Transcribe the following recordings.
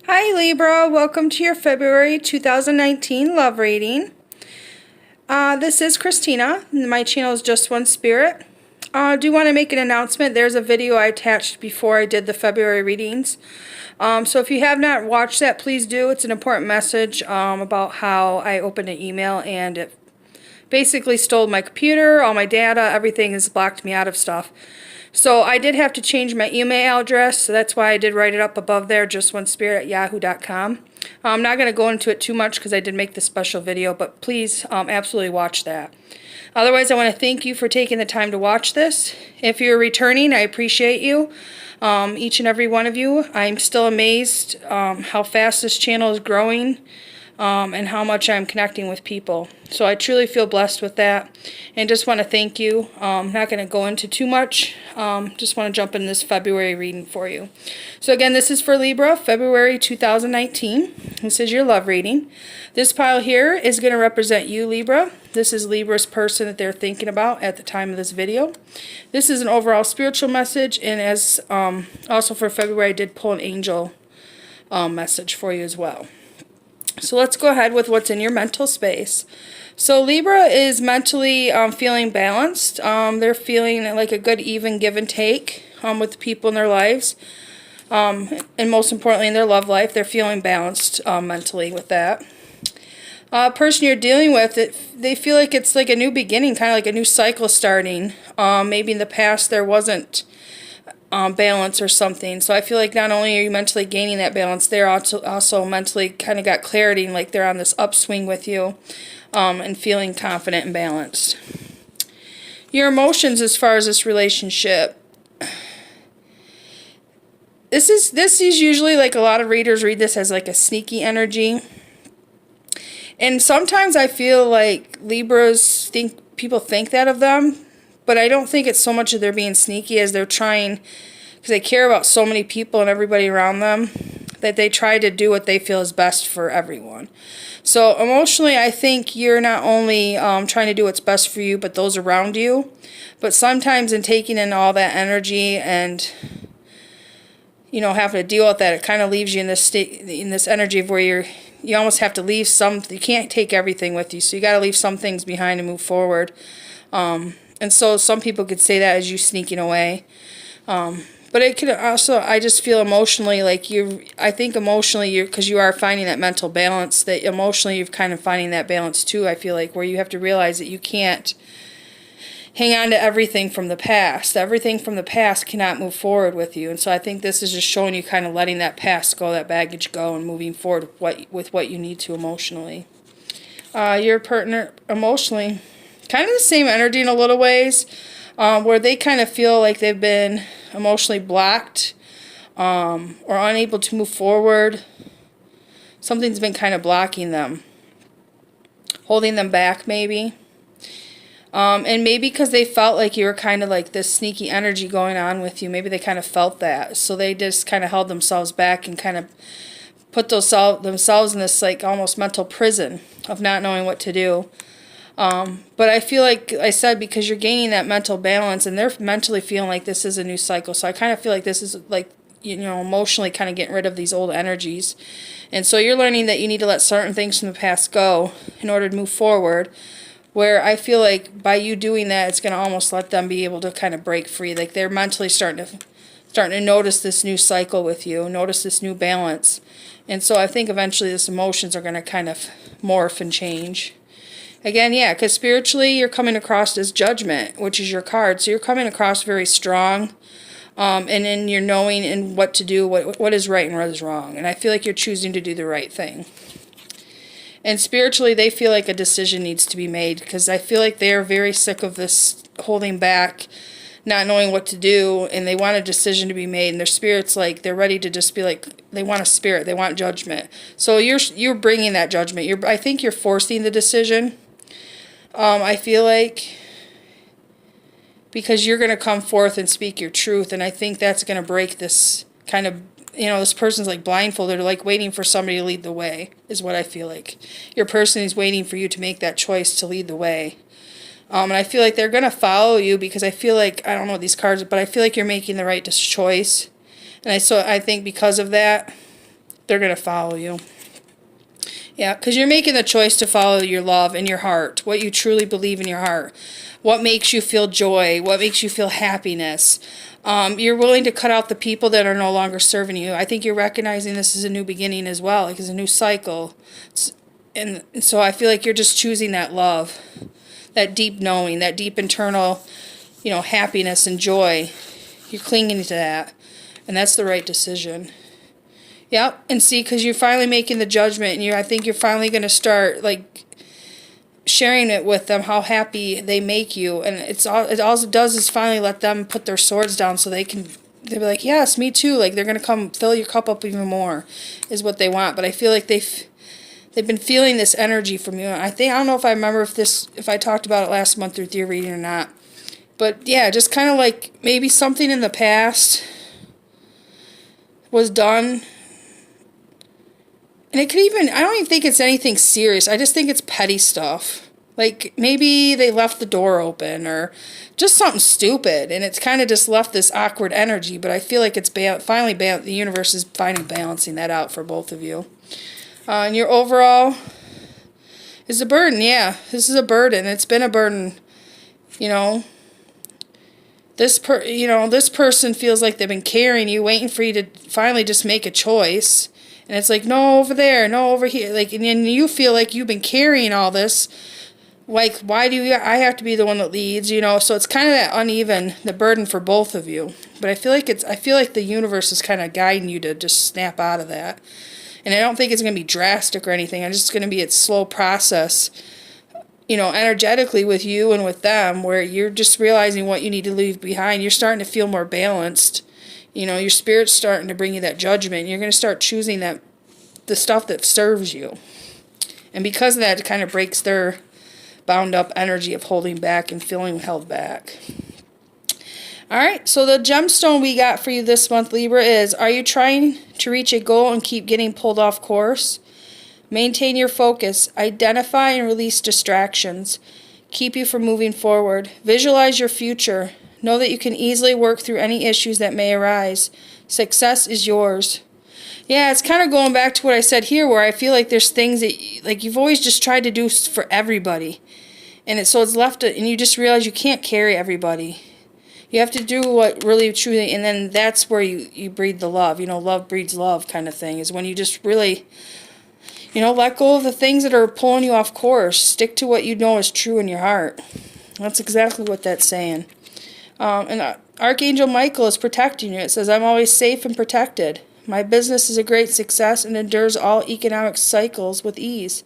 Hi Libra, welcome to your February 2019 love reading. This is Christina. My channel is Just One Spirit. I do want to make an announcement. There's a video I attached before I did the February readings. So if you have not watched that, please do. It's an important message about how I opened an email and it basically stole my computer, all my data, everything has blocked me out of stuff. So I did have to change my email address, so that's why I did write it up above there, justonespirit@yahoo.com. I'm not going to go into it too much because I did make this special video, but please absolutely watch that. Otherwise, I want to thank you for taking the time to watch this. If you're returning, I appreciate you, each and every one of you. I'm still amazed how fast this channel is growing. And how much I'm connecting with people. So I truly feel blessed with that. And just want to thank you. I'm not going to go into too much. Just want to jump in this February reading for you. So again, this is for Libra, February 2019. This is your love reading. This pile here is going to represent you, Libra. This is Libra's person that they're thinking about at the time of this video. This is an overall spiritual message. And as also for February, I did pull an angel message for you as well. So let's go ahead with what's in your mental space. So Libra is mentally feeling balanced. They're feeling like a good even give and take with the people in their lives. And most importantly in their love life, they're feeling balanced mentally with that. Person you're dealing with, they feel like it's like a new beginning, kind of like a new cycle starting. Maybe in the past there wasn't balance or something. So I feel like not only are you mentally gaining that balance, they're also mentally kind of got clarity and like they're on this upswing with you and feeling confident and balanced. Your emotions as far as this relationship. This is usually like a lot of readers read this as like a sneaky energy. And sometimes I feel like Libras people think that of them. But I don't think it's so much that they're being sneaky as they're trying, because they care about so many people and everybody around them, that they try to do what they feel is best for everyone. So emotionally, I think you're not only trying to do what's best for you, but those around you. But sometimes in taking in all that energy and, you know, having to deal with that, it kind of leaves you in this state, in this energy of where you almost have to leave some. You can't take everything with you, so you got to leave some things behind and move forward. And so some people could say that as you sneaking away. But it could also, I just feel emotionally like I think emotionally because you are finding that mental balance, that emotionally you're kind of finding that balance too, I feel like, where you have to realize that you can't hang on to everything from the past. Everything from the past cannot move forward with you. And so I think this is just showing you kind of letting that past go, that baggage go, and moving forward with what you need to emotionally. Your partner emotionally, kind of the same energy in a little ways, where they kind of feel like they've been emotionally blocked or unable to move forward. Something's been kind of blocking them, holding them back maybe. And maybe because they felt like you were kind of like this sneaky energy going on with you. Maybe they kind of felt that. So they just kind of held themselves back and kind of put themselves in this like almost mental prison of not knowing what to do. But I feel like I said, because you're gaining that mental balance and they're mentally feeling like this is a new cycle. So I kind of feel like this is like, you know, emotionally kind of getting rid of these old energies. And so you're learning that you need to let certain things from the past go in order to move forward. Where I feel like by you doing that, it's going to almost let them be able to kind of break free. Like they're mentally starting to notice this new cycle with you, notice this new balance. And so I think eventually these emotions are going to kind of morph and change. Again, yeah, because spiritually you're coming across as judgment, which is your card. So you're coming across very strong, and in your knowing and what to do, what is right and what is wrong. And I feel like you're choosing to do the right thing. And spiritually, they feel like a decision needs to be made, because I feel like they're very sick of this holding back, not knowing what to do, and they want a decision to be made. And their spirit's like, they're ready to just be like, they want a spirit, they want judgment. So you're bringing that judgment. I think you're forcing the decision. I feel like, because you're going to come forth and speak your truth, and I think that's going to break this kind of, you know, this person's like blindfolded, they're like waiting for somebody to lead the way, is what I feel like. Your person is waiting for you to make that choice to lead the way. And I feel like they're going to follow you, because I feel like, I don't know these cards, but I feel like you're making the right choice. And I think because of that, they're going to follow you. Yeah, because you're making the choice to follow your love and your heart, what you truly believe in your heart, what makes you feel joy, what makes you feel happiness. You're willing to cut out the people that are no longer serving you. I think you're recognizing this is a new beginning as well, like it's a new cycle. And so I feel like you're just choosing that love, that deep knowing, that deep internal, happiness and joy. You're clinging to that, and that's the right decision. Yep, and see, because you're finally making the judgment, and I think you're finally going to start, like, sharing it with them, how happy they make you, and all it does is finally let them put their swords down so they'll be like, yes, me too, like, they're going to come fill your cup up even more, is what they want, but I feel like they've been feeling this energy from you, and I don't know if I remember if I talked about it last month with your reading or not, but yeah, just kind of like, maybe something in the past was done. And it could I don't even think it's anything serious. I just think it's petty stuff. Like, maybe they left the door open or just something stupid. And it's kind of just left this awkward energy. But I feel like it's finally, the universe is finally balancing that out for both of you. And your overall is a burden. Yeah, this is a burden. It's been a burden, This person feels like they've been carrying you, waiting for you to finally just make a choice. And it's like, no, over there, no, over here. Like, and then you feel like you've been carrying all this. Like, why do I have to be the one that leads, So it's kind of that uneven, the burden for both of you. But I feel like the universe is kind of guiding you to just snap out of that. And I don't think it's going to be drastic or anything. It's just going to be a slow process, energetically with you and with them, where you're just realizing what you need to leave behind. You're starting to feel more balanced. Your spirit's starting to bring you that judgment. You're going to start choosing the stuff that serves you. And because of that, it kind of breaks their bound up energy of holding back and feeling held back. All right, so the gemstone we got for you this month, Libra, is, are you trying to reach a goal and keep getting pulled off course? Maintain your focus. Identify and release distractions. Keep you from moving forward. Visualize your future. Know that you can easily work through any issues that may arise. Success is yours. Yeah, it's kind of going back to what I said here, where I feel like there's things that like you've always just tried to do for everybody. And it's left, and you just realize you can't carry everybody. You have to do what really truly, and then that's where you breed the love. Love breeds love kind of thing, is when you just really, let go of the things that are pulling you off course. Stick to what you know is true in your heart. That's exactly what that's saying. And Archangel Michael is protecting you. It says, I'm always safe and protected. My business is a great success and endures all economic cycles with ease.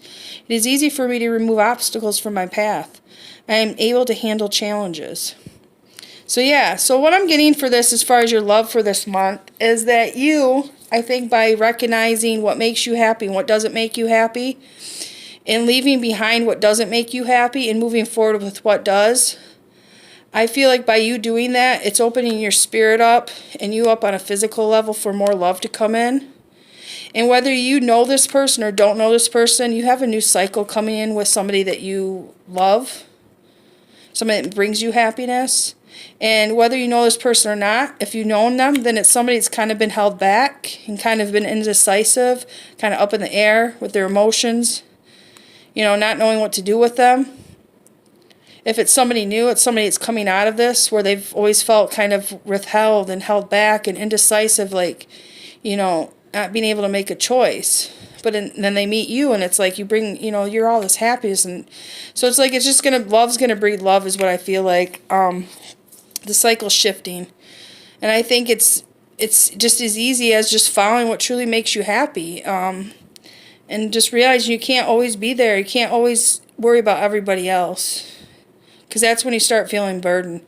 It is easy for me to remove obstacles from my path. I am able to handle challenges. So yeah, so what I'm getting for this as far as your love for this month is that you, I think by recognizing what makes you happy and what doesn't make you happy, and leaving behind what doesn't make you happy and moving forward with what does, I feel like by you doing that, it's opening your spirit up and you up on a physical level for more love to come in. And whether you know this person or don't know this person, you have a new cycle coming in with somebody that you love, somebody that brings you happiness. And whether you know this person or not, if you've known them, then it's somebody that's kind of been held back and kind of been indecisive, kind of up in the air with their emotions, not knowing what to do with them. If it's somebody new, it's somebody that's coming out of this where they've always felt kind of withheld and held back and indecisive, like, not being able to make a choice. But then they meet you and it's like you bring, you're all this happiness. And so it's like love's going to breed love is what I feel like. The cycle's shifting. And I think it's just as easy as just following what truly makes you happy. And just realizing you can't always be there. You can't always worry about everybody else. Because that's when you start feeling burdened.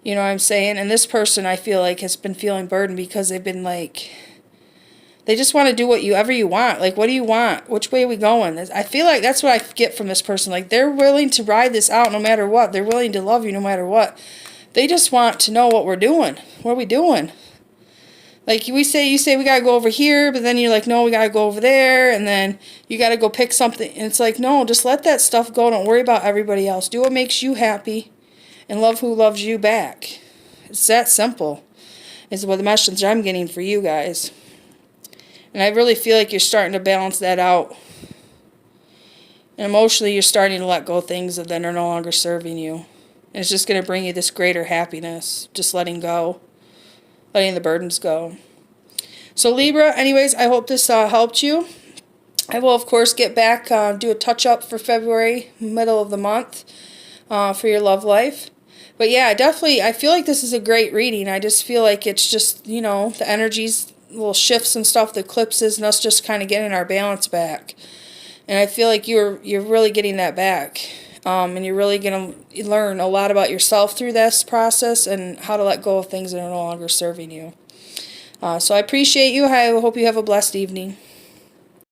You know what I'm saying? And this person, I feel like, has been feeling burdened because they've been like, they just want to do whatever you want. Like, what do you want? Which way are we going? I feel like that's what I get from this person. Like, they're willing to ride this out no matter what. They're willing to love you no matter what. They just want to know what we're doing. What are we doing? Like, you say we got to go over here, but then you're like, no, we got to go over there, and then you got to go pick something. And it's like, no, just let that stuff go. Don't worry about everybody else. Do what makes you happy and love who loves you back. It's that simple is what the message I'm getting for you guys. And I really feel like you're starting to balance that out. And emotionally, you're starting to let go of things that are no longer serving you. And it's just going to bring you this greater happiness, just letting go, letting the burdens go. So Libra, anyways, I hope this helped you. I will, of course, get back, do a touch-up for February, middle of the month, for your love life. But yeah, definitely, I feel like this is a great reading. I just feel like it's just, you know, the energies, little shifts and stuff, the eclipses, and us just kind of getting our balance back. And I feel like you're really getting that back. And you're really going to learn a lot about yourself through this process and how to let go of things that are no longer serving you. So I appreciate you. I hope you have a blessed evening.